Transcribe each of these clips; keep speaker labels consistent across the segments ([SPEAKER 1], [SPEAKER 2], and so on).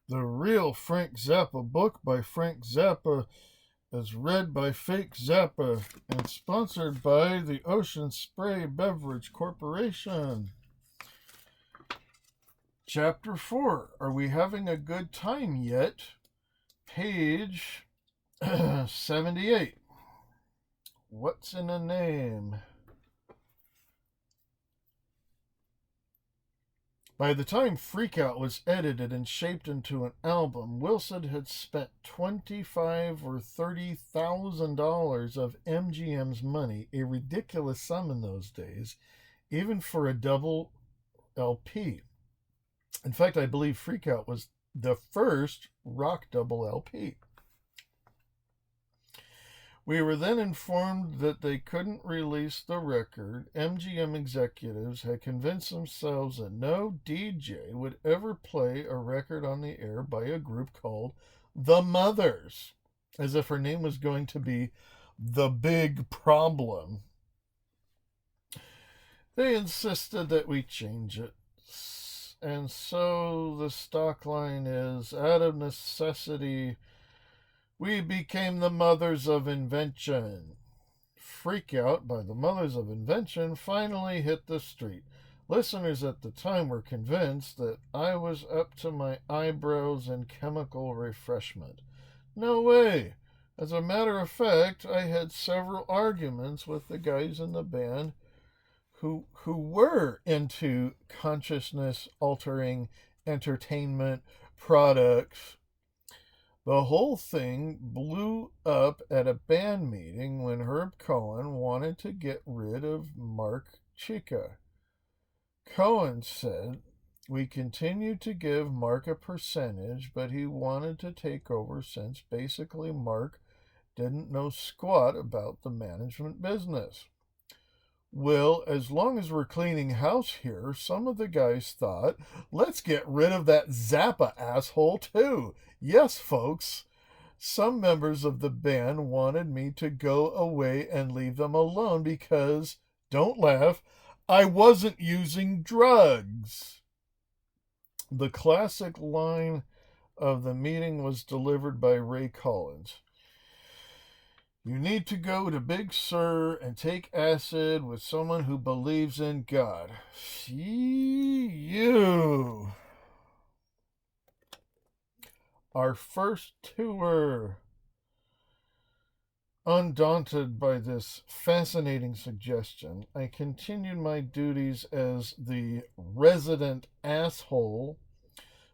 [SPEAKER 1] The Real Frank Zappa book by Frank Zappa is read by Fake Zappa and sponsored by the Ocean Spray Beverage Corporation. Chapter 4. Are we having a good time yet? Page 78. What's in a name? By the time Freakout was edited and shaped into an album, Wilson had spent $25,000 or $30,000 of MGM's money, a ridiculous sum in those days, even for a double LP. In fact, I believe Freakout was the first rock double LP. We were then informed that they couldn't release the record. MGM executives had convinced themselves that no DJ would ever play a record on the air by a group called The Mothers, as if her name was going to be The Big Problem. They insisted that we change it. And so the stock line is, out of necessity, we became the Mothers of Invention. Freak Out by the Mothers of Invention finally hit the street. Listeners at the time were convinced that I was up to my eyebrows in chemical refreshment. No way. As a matter of fact, I had several arguments with the guys in the band who were into consciousness altering entertainment products. The whole thing blew up at a band meeting when Herb Cohen wanted to get rid of Mark Chica. Cohen said we continued to give Mark a percentage, but he wanted to take over since basically Mark didn't know squat about the management business. Well, as long as we're cleaning house here, some of the guys thought, let's get rid of that Zappa asshole too. Yes, folks. Some members of the band wanted me to go away and leave them alone because, don't laugh, I wasn't using drugs. The classic line of the meeting was delivered by Ray Collins. You need to go to Big Sur and take acid with someone who believes in God. See you. Our first tour. Undaunted by this fascinating suggestion, I continued my duties as the resident asshole.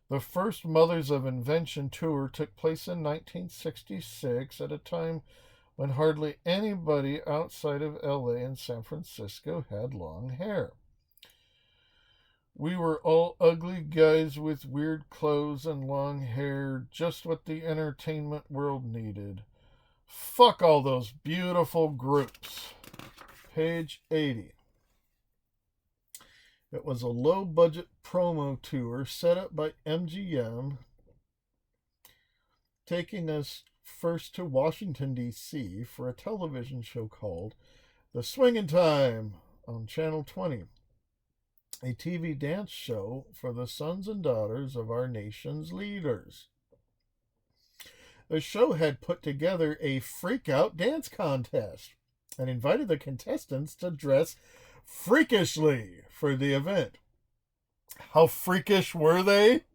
[SPEAKER 1] The first Mothers of Invention tour took place in 1966 at a time when hardly anybody outside of LA and San Francisco had long hair. We were all ugly guys with weird clothes and long hair, just what the entertainment world needed. Fuck all those beautiful groups. Page 80. It was a low-budget promo tour set up by MGM, taking us first to Washington, D.C. for a television show called The Swingin' Time on Channel 20, a TV dance show for the sons and daughters of our nation's leaders. The show had put together a freak-out dance contest and invited the contestants to dress freakishly for the event. How freakish were they?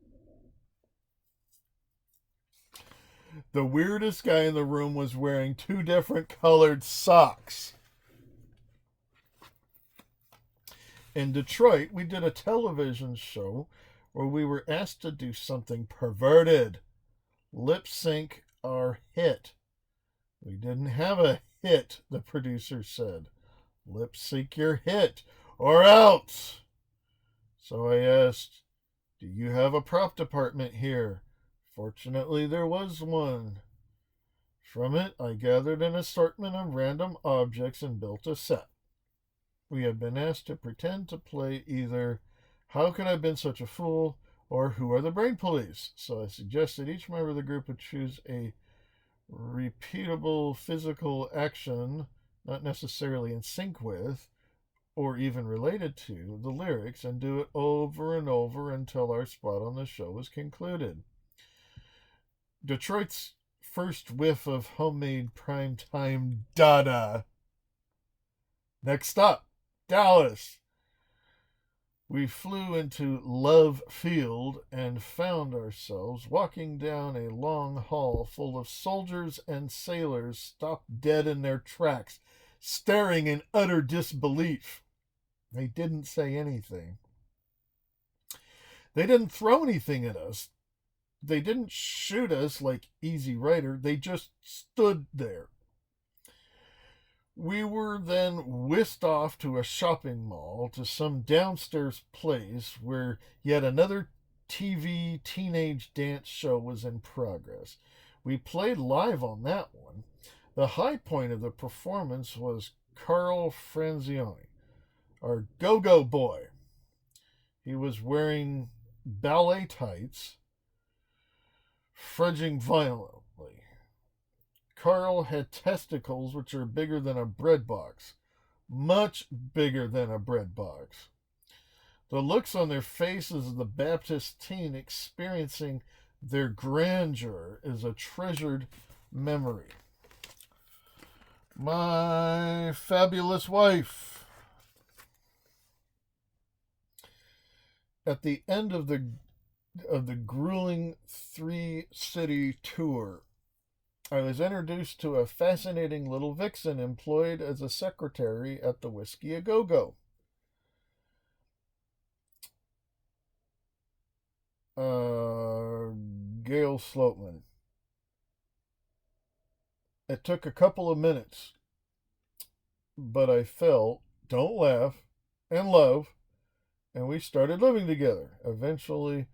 [SPEAKER 1] The weirdest guy in the room was wearing 2 different colored socks. In Detroit, we did a television show where we were asked to do something perverted. Lip sync our hit. We didn't have a hit, the producer said. Lip sync your hit or else. So I asked, do you have a prop department here? Fortunately, there was one. From it, I gathered an assortment of random objects and built a set. We had been asked to pretend to play either How Could I Have Been Such a Fool or Who Are the Brain Police? So I suggested each member of the group would choose a repeatable physical action, not necessarily in sync with, or even related to, the lyrics, and do it over and over until our spot on the show was concluded. Detroit's first whiff of homemade primetime Dada. Next stop, Dallas. We flew into Love Field and found ourselves walking down a long hall full of soldiers and sailors stopped dead in their tracks, staring in utter disbelief. They didn't say anything. They didn't throw anything at us. They didn't shoot us like Easy Rider. They just stood there. We were then whisked off to a shopping mall to some downstairs place where yet another TV teenage dance show was in progress. We played live on that one. The high point of the performance was Carl Franzioni, our go-go boy. He was wearing ballet tights, fudging violently. Carl had testicles which are bigger than a bread box. Much bigger than a bread box. The looks on their faces of the Baptist teen experiencing their grandeur is a treasured memory. My fabulous wife. At the end of the grueling 3-city tour, I was introduced to a fascinating little vixen employed as a secretary at the Whiskey A Go-Go. Gail Sloatman. It took a couple of minutes, but I fell, don't laugh, in love, and we started living together, eventually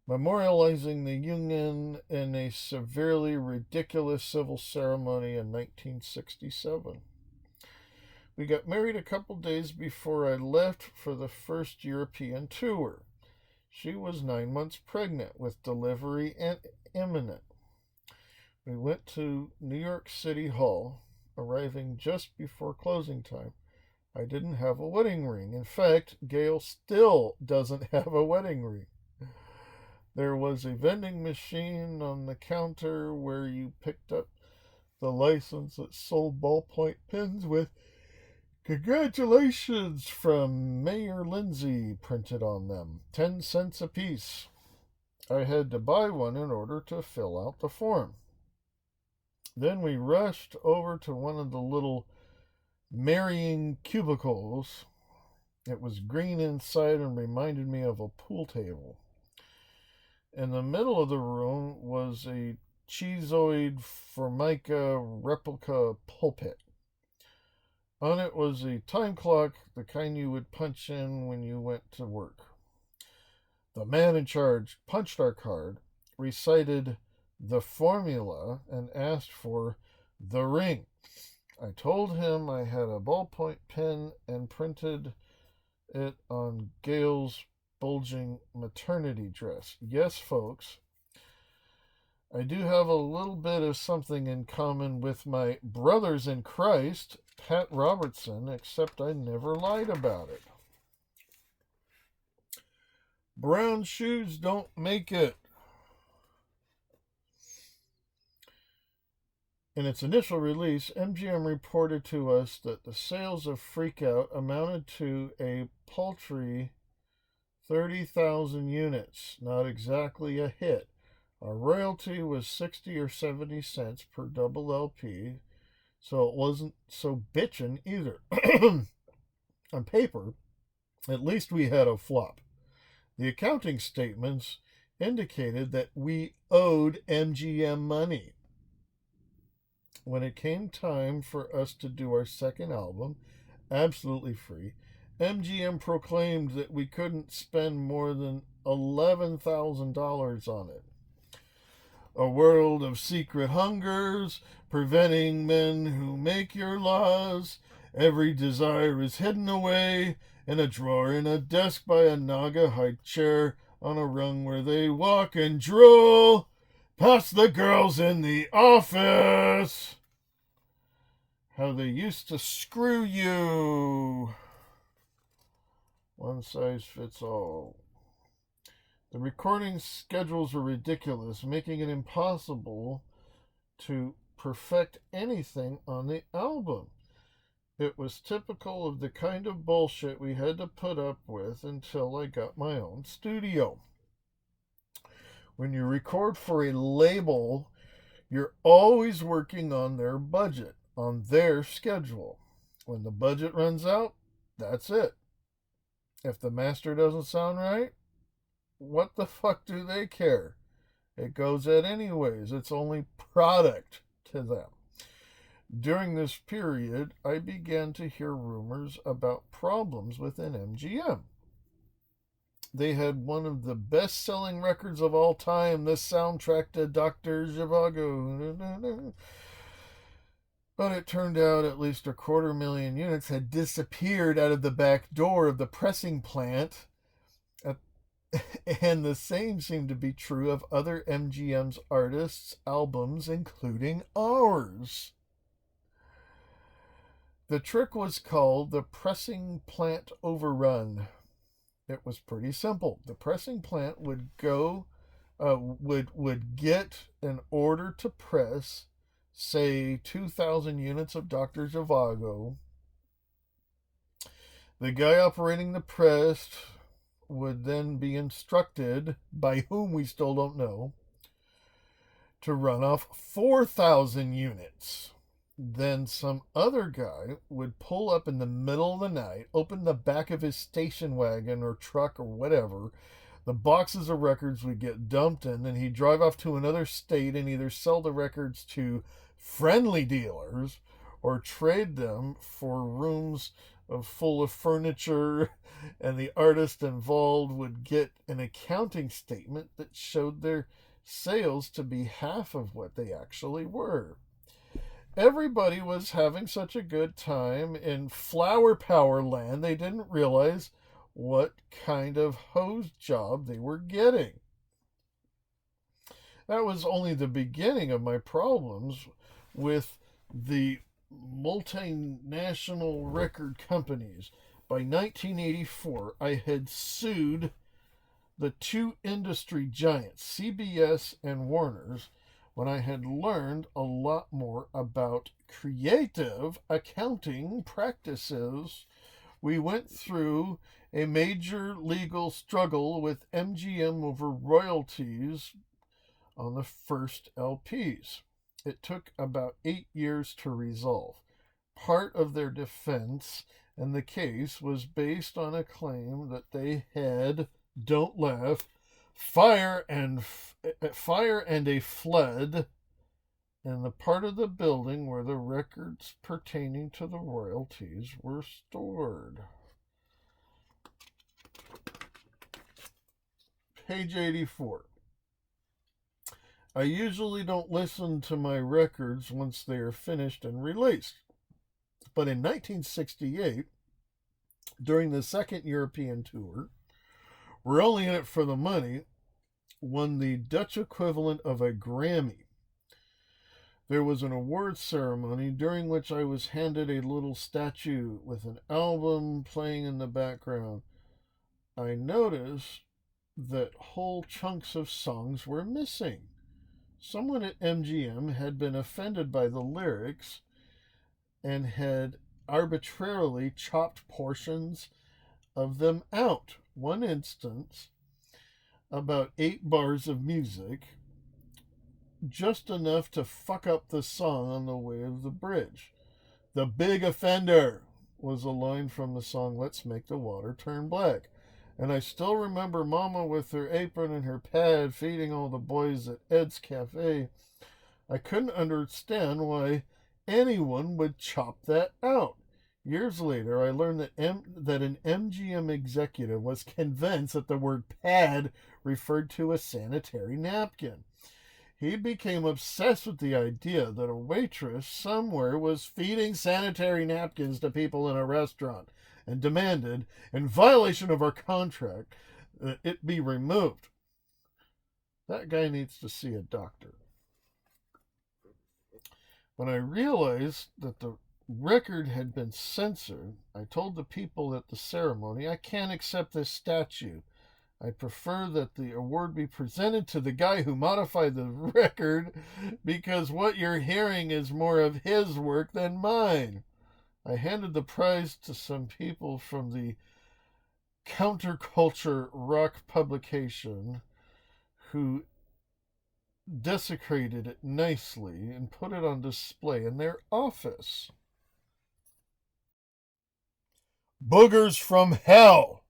[SPEAKER 1] memorializing the union in a severely ridiculous civil ceremony in 1967. We got married a couple days before I left for the first European tour. She was 9 months pregnant with delivery imminent. We went to New York City Hall, arriving just before closing time. I didn't have a wedding ring. In fact, Gail still doesn't have a wedding ring. There was a vending machine on the counter where you picked up the license that sold ballpoint pens with "Congratulations from Mayor Lindsay" printed on them, 10 cents apiece. I had to buy one in order to fill out the form. Then we rushed over to one of the little marrying cubicles. It was green inside and reminded me of a pool table. In the middle of the room was a cheesoid formica replica pulpit. On it was a time clock, the kind you would punch in when you went to work. The man in charge punched our card, recited the formula, and asked for the ring. I told him I had a ballpoint pen and printed it on Gail's bulging maternity dress. Yes, folks, I do have a little bit of something in common with my brothers in Christ, Pat Robertson, except I never lied about it. Brown shoes don't make it. In its initial release, MGM reported to us that the sales of Freak Out amounted to a paltry 30,000 units, not exactly a hit. Our royalty was 60 or 70 cents per double LP, so it wasn't so bitchin' either. On paper, at least we had a flop. The accounting statements indicated that we owed MGM money. When it came time for us to do our second album, absolutely free, MGM proclaimed that we couldn't spend more than $11,000 on it. A world of secret hungers, preventing men who make your laws. Every desire is hidden away in a drawer in a desk by a Naga high chair on a rung where they walk and drool past the girls in the office. How they used to screw you. One size fits all. The recording schedules were ridiculous, making it impossible to perfect anything on the album. It was typical of the kind of bullshit we had to put up with until I got my own studio. When you record for a label, you're always working on their budget, on their schedule. When the budget runs out, that's it. If the master doesn't sound right, what the fuck do they care? It goes at anyways. It's only product to them. During this period, I began to hear rumors about problems within MGM. They had one of the best-selling records of all time, the soundtrack to Dr. Zhivago. But it turned out at least 250,000 units had disappeared out of the back door of the pressing plant. And the same seemed to be true of other MGM's artists' albums, including ours. The trick was called the pressing plant overrun. It was pretty simple. The pressing plant would get an order to press, say, 2,000 units of Dr. Zhivago. The guy operating the press would then be instructed, by whom we still don't know, to run off 4,000 units. Then some other guy would pull up in the middle of the night, open the back of his station wagon or truck or whatever. The boxes of records would get dumped in, and he'd drive off to another state and either sell the records to friendly dealers or trade them for rooms full of furniture, and the artist involved would get an accounting statement that showed their sales to be half of what they actually were. Everybody was having such a good time in flower power land, they didn't realize what kind of hose job they were getting. That was only the beginning of my problems with the multinational record companies. By 1984, I had sued the two industry giants, CBS and Warner's, when I had learned a lot more about creative accounting practices. We went through a major legal struggle with MGM over royalties on the first LPs. It took about 8 years to resolve. Part of their defense in the case was based on a claim that they had, don't laugh, fire and a flood in the part of the building where the records pertaining to the royalties were stored. Page 84. I usually don't listen to my records once they are finished and released. But in 1968, during the second European tour, we're only in it for the money, won the Dutch equivalent of a Grammy. There was an award ceremony during which I was handed a little statue with an album playing in the background. I noticed that whole chunks of songs were missing. Someone at MGM had been offended by the lyrics and had arbitrarily chopped portions of them out. One instance, about 8 bars of music, just enough to fuck up the song on the way of the bridge. The big offender was a line from the song Let's Make the Water Turn Black. And I still remember Mama with her apron and her pad feeding all the boys at Ed's Cafe. I couldn't understand why anyone would chop that out. Years later, I learned that an MGM executive was convinced that the word pad referred to a sanitary napkin. He became obsessed with the idea that a waitress somewhere was feeding sanitary napkins to people in a restaurant and demanded, in violation of our contract, that it be removed. That guy needs to see a doctor. When I realized that the record had been censored, I told the people at the ceremony, I can't accept this statue. I prefer that the award be presented to the guy who modified the record because what you're hearing is more of his work than mine. I handed the prize to some people from the counterculture rock publication who desecrated it nicely and put it on display in their office. Boogers from Hell.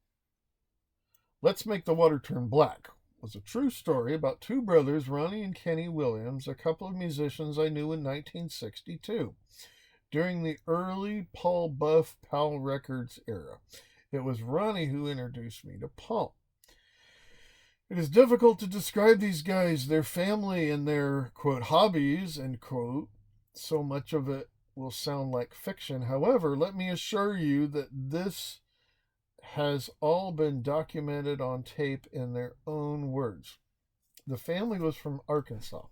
[SPEAKER 1] Let's Make the Water Turn Black was a true story about two brothers, Ronnie and Kenny Williams, a couple of musicians I knew in 1962, during the early Paul Buff Powell Records era. It was Ronnie who introduced me to Paul. It is difficult to describe these guys, their family, and their, quote, hobbies, end quote. So much of it will sound like fiction. However, let me assure you that this has all been documented on tape in their own words. The family was from Arkansas.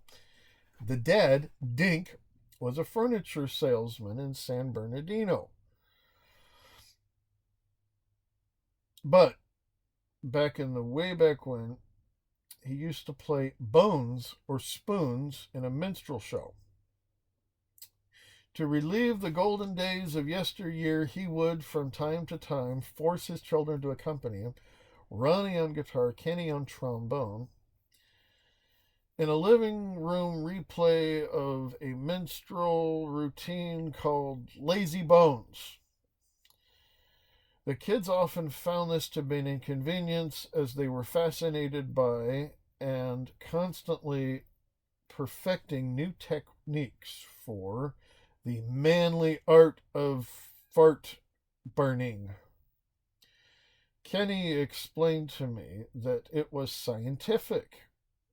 [SPEAKER 1] The dad, Dink, was a furniture salesman in San Bernardino. But way back when, he used to play bones or spoons in a minstrel show. To relieve the golden days of yesteryear, he would, from time to time, force his children to accompany him, Ronnie on guitar, Kenny on trombone, in a living room replay of a minstrel routine called Lazy Bones. The kids often found this to be an inconvenience as they were fascinated by and constantly perfecting new techniques for the manly art of fart burning. Kenny explained to me that it was scientific,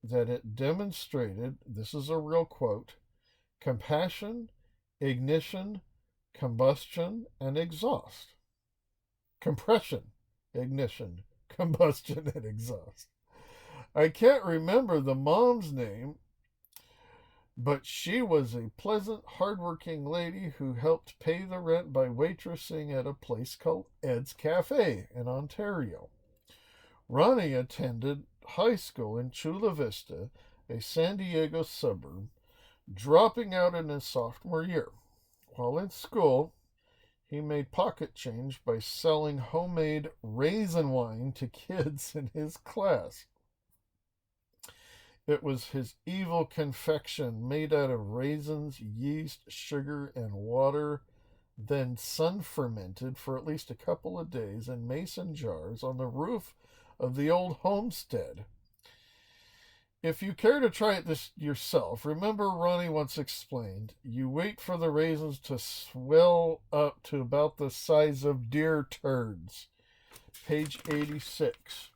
[SPEAKER 1] that it demonstrated, this is a real quote, compassion, ignition, combustion, and exhaust. Compression, ignition, combustion, and exhaust. I can't remember the mom's name, but she was a pleasant, hardworking lady who helped pay the rent by waitressing at a place called Ed's Cafe in Ontario. Ronnie attended high school in Chula Vista, a San Diego suburb, dropping out in his sophomore year. While in school, he made pocket change by selling homemade raisin wine to kids in his class. It was his evil confection made out of raisins, yeast, sugar, and water, then sun fermented for at least a couple of days in mason jars on the roof of the old homestead. If you care to try this yourself, remember Ronnie once explained, you wait for the raisins to swell up to about the size of deer turds. Page 86.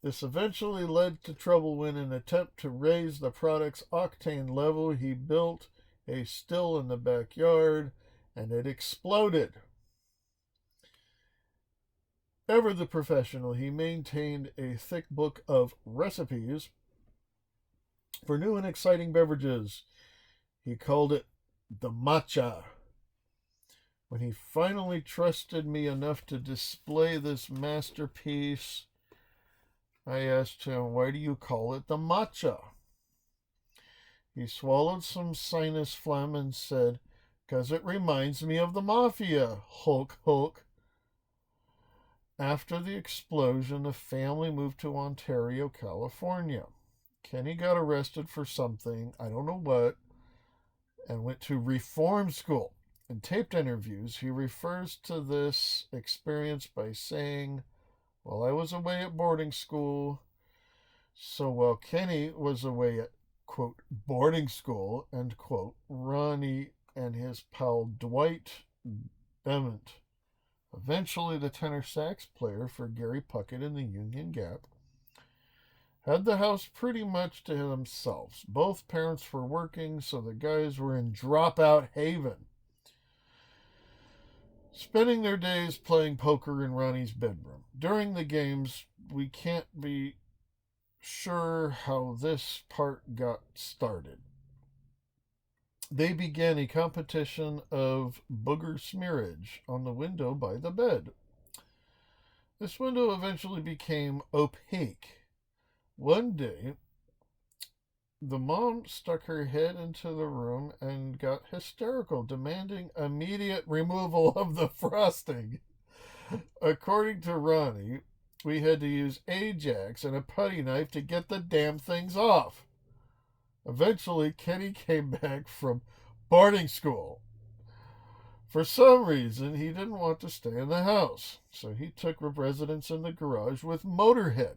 [SPEAKER 1] This eventually led to trouble when, in an attempt to raise the product's octane level, he built a still in the backyard and it exploded. Ever the professional, he maintained a thick book of recipes for new and exciting beverages. He called it the matcha. When he finally trusted me enough to display this masterpiece, I asked him, why do you call it the matcha? He swallowed some sinus phlegm and said, 'cause it reminds me of the mafia, Hulk Hulk. After the explosion, the family moved to Ontario, California. Kenny got arrested for something, I don't know what, and went to reform school. In taped interviews, he refers to this experience by saying, while I was away at boarding school, so while Kenny was away at, quote, boarding school, end quote, Ronnie and his pal Dwight Bement, eventually the tenor sax player for Gary Puckett in the Union Gap, had the house pretty much to themselves. Both parents were working, so the guys were in dropout haven, spending their days playing poker in Ronnie's bedroom. During the games, we can't be sure how this part got started. They began a competition of booger smearage on the window by the bed. This window eventually became opaque. One day, the mom stuck her head into the room and got hysterical, demanding immediate removal of the frosting. According to Ronnie, we had to use Ajax and a putty knife to get the damn things off. Eventually, Kenny came back from boarding school. For some reason, he didn't want to stay in the house, so he took up residence in the garage with Motorhead.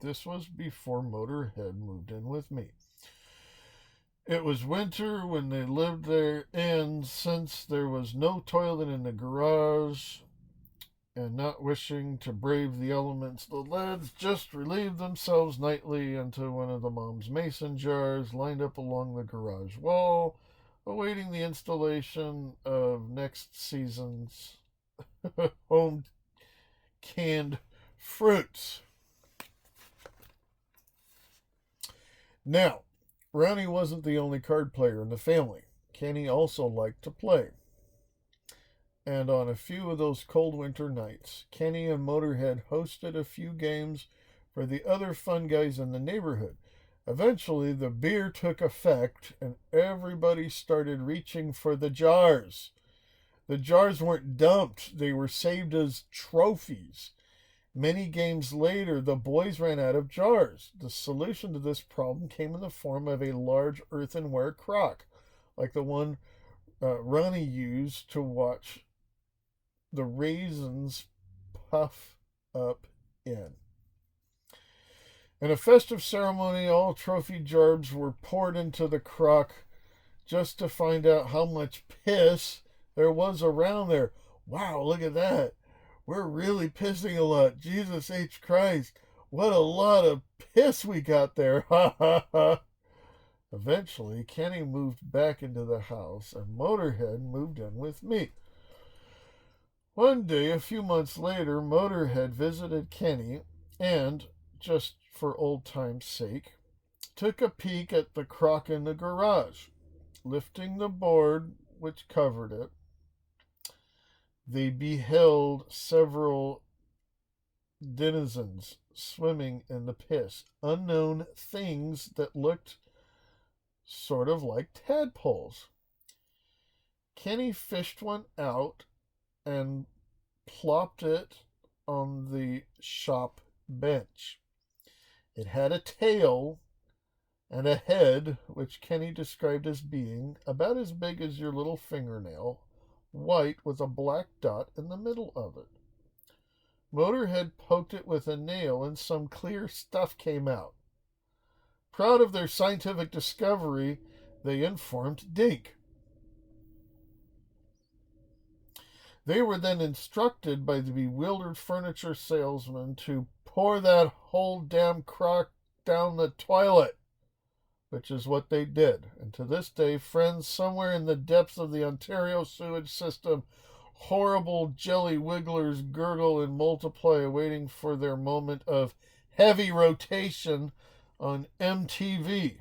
[SPEAKER 1] This was before Motorhead moved in with me. It was winter when they lived there, and since there was no toilet in the garage, and not wishing to brave the elements, the lads just relieved themselves nightly into one of the mom's mason jars lined up along the garage wall, awaiting the installation of next season's home canned fruits. Now, Ronnie wasn't the only card player in the family. Kenny also liked to play. And on a few of those cold winter nights, Kenny and Motorhead hosted a few games for the other fun guys in the neighborhood. Eventually, the beer took effect, and everybody started reaching for the jars. The jars weren't dumped, they were saved as trophies. Many games later, the boys ran out of jars. The solution to this problem came in the form of a large earthenware crock, like the one Ronnie used to watch the raisins puff up in. In a festive ceremony, all trophy jars were poured into the crock just to find out how much piss there was around there. Wow, look at that. We're really pissing a lot. Jesus H. Christ. What a lot of piss we got there. Ha ha ha. Eventually, Kenny moved back into the house and Motorhead moved in with me. One day, a few months later, Motorhead visited Kenny and, just for old time's sake, took a peek at the crock in the garage. Lifting the board which covered it, they beheld several denizens swimming in the piss, unknown things that looked sort of like tadpoles. Kenny fished one out and plopped it on the shop bench. It had a tail and a head, which Kenny described as being about as big as your little fingernail, white with a black dot in the middle of it. Motorhead poked it with a nail and some clear stuff came out. Proud of their scientific discovery, they informed Dink. They were then instructed by the bewildered furniture salesman to pour that whole damn crock down the toilet, which is what they did. And to this day, friends somewhere in the depths of the Ontario sewage system, horrible jelly wigglers gurgle and multiply, waiting for their moment of heavy rotation on MTV.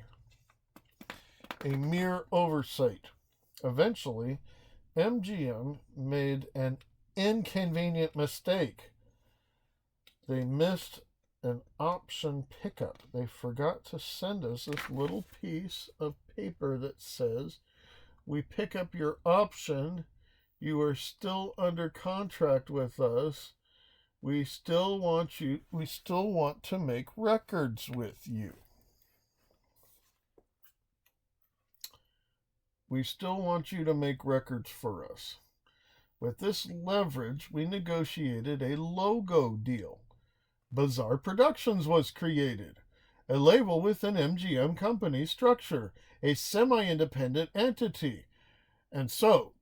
[SPEAKER 1] A mere oversight. Eventually, MGM made an inconvenient mistake. They missed an option pickup. They forgot to send us this little piece of paper that says, "We pick up your option. You are still under contract with us. We still want to make records with you. We still want you to make records for us." With this leverage, we negotiated a logo deal. Bizarre Productions was created, a label with an MGM company structure, a semi-independent entity. And so,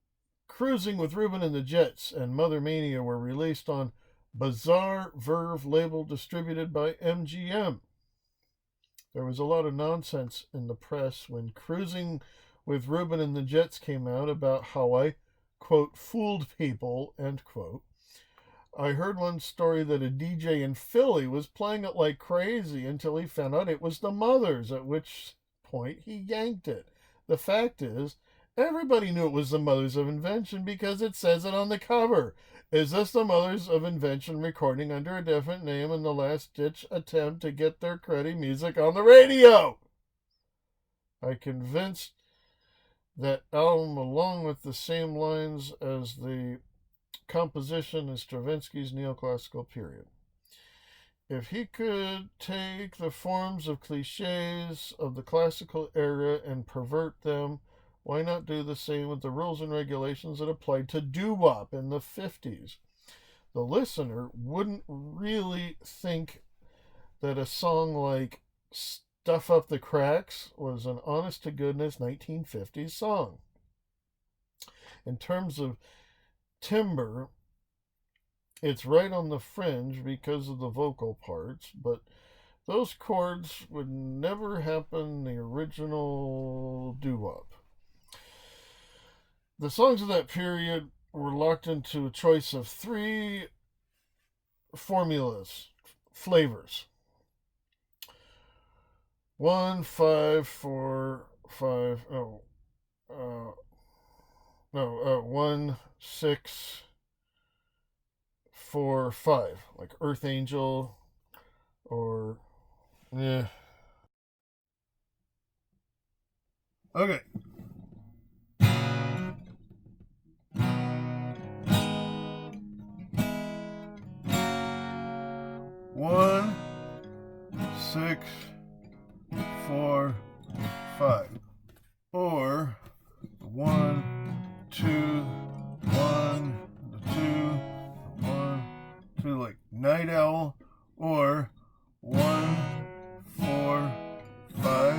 [SPEAKER 1] Cruising with Ruben and the Jets and Mother Mania were released on Bizarre Verve label distributed by MGM. There was a lot of nonsense in the press when Cruising with Ruben and the Jets came out about how I, quote, fooled people, end quote. I heard one story that a DJ in Philly was playing it like crazy until he found out it was the Mothers, at which point he yanked it. The fact is, everybody knew it was the Mothers of Invention because it says it on the cover. Is this the Mothers of Invention recording under a different name in the last-ditch attempt to get their cruddy music on the radio? I convinced that album along with the same lines as the composition in Stravinsky's neoclassical period. If he could take the forms of cliches of the classical era and pervert them, why not do the same with the rules and regulations that applied to doo-wop in the 50s? The listener wouldn't really think that a song like Stuff Up the Cracks was an honest-to-goodness 1950s song. In terms of timbre, it's right on the fringe because of the vocal parts, but those chords would never happen in the original doo-wop. The songs of that period were locked into a choice of 3 flavors. 1, 5, 4, 5, 1, 6, 4, 5, like Earth Angel, or, yeah. Okay. One, 6, 4, 5, or 1, 2, 1, 2, 1, 2, like Night Owl, or 1, 4, 5,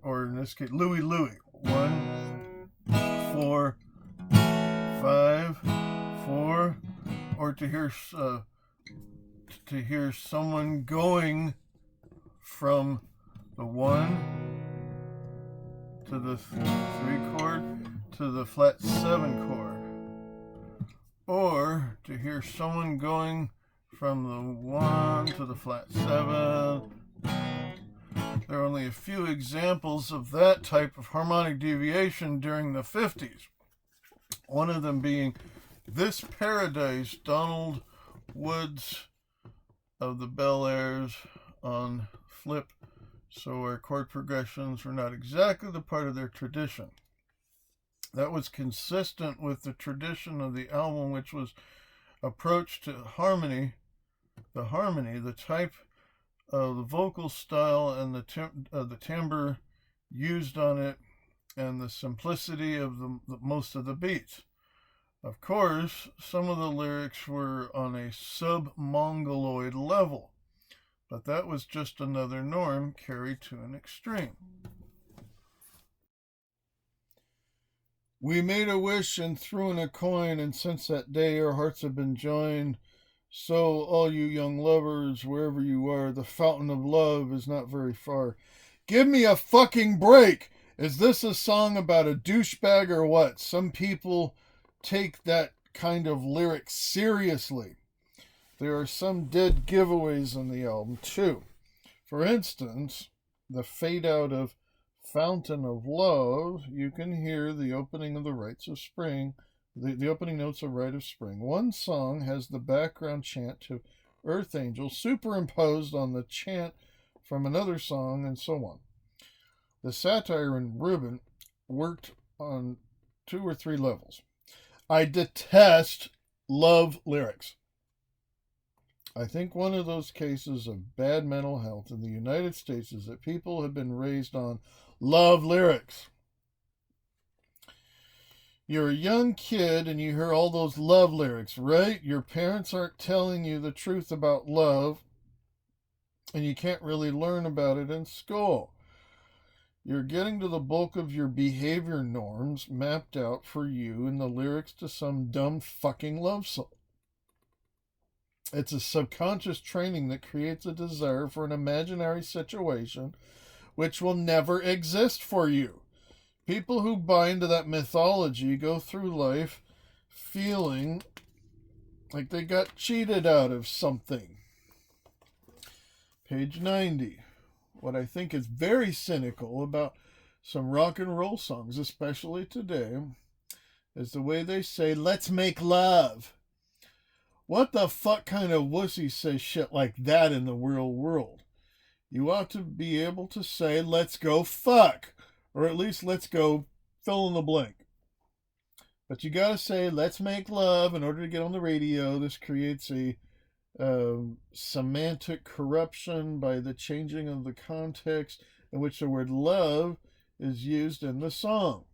[SPEAKER 1] or in this case Louie Louie, 1, 4, 5, 4, or to hear someone going from the 1 to the 3 chord to the flat 7 chord, or to hear someone going from the 1 to the flat 7. There are only a few examples of that type of harmonic deviation during the 50s. One of them being This Paradise, Donald Woods of the Bel Airs on Flip, so our chord progressions were not exactly the part of their tradition. That was consistent with the tradition of the album, which was approach to harmony, the type of the vocal style and the timbre used on it, and the simplicity of the most of the beats. Of course, some of the lyrics were on a sub-mongoloid level, but that was just another norm carried to an extreme. We made a wish and threw in a coin, and since that day our hearts have been joined. So, all you young lovers, wherever you are, the fountain of love is not very far. Give me a fucking break! Is this a song about a douchebag or what? Some people take that kind of lyric seriously. There are some dead giveaways on the album, too. For instance, the fade out of Fountain of Love, you can hear the opening of the Rites of Spring, the opening notes of Rite of Spring. One song has the background chant to Earth Angel superimposed on the chant from another song, and so on. The satire in Ribbon worked on 2 or 3 levels. I detest love lyrics. I think one of those cases of bad mental health in the United States is that people have been raised on love lyrics. You're a young kid and you hear all those love lyrics, right? Your parents aren't telling you the truth about love, and you can't really learn about it in school. You're getting to the bulk of your behavior norms mapped out for you in the lyrics to some dumb fucking love song. It's a subconscious training that creates a desire for an imaginary situation which will never exist for you. People who buy into that mythology go through life feeling like they got cheated out of something. Page 90. What I think is very cynical about some rock and roll songs, especially today, is the way they say, let's make love. What the fuck kind of wussy says shit like that in the real world? You ought to be able to say, let's go fuck. Or at least let's go fill in the blank. But you gotta say, let's make love in order to get on the radio. This creates a semantic corruption by the changing of the context in which the word love is used in the song.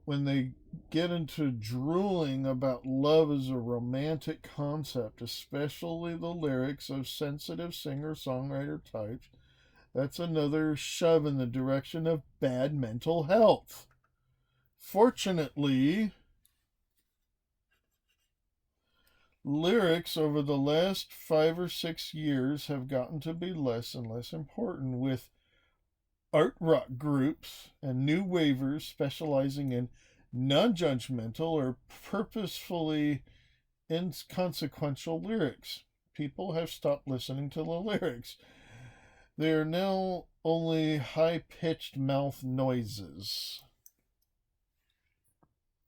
[SPEAKER 1] When they get into drooling about love as a romantic concept, especially the lyrics of sensitive singer-songwriter types, that's another shove in the direction of bad mental health. Fortunately, lyrics over the last 5 or 6 years have gotten to be less and less important, with art rock groups and new wavers specializing in non-judgmental or purposefully inconsequential lyrics. People have stopped listening to the lyrics. They are now only high-pitched mouth noises.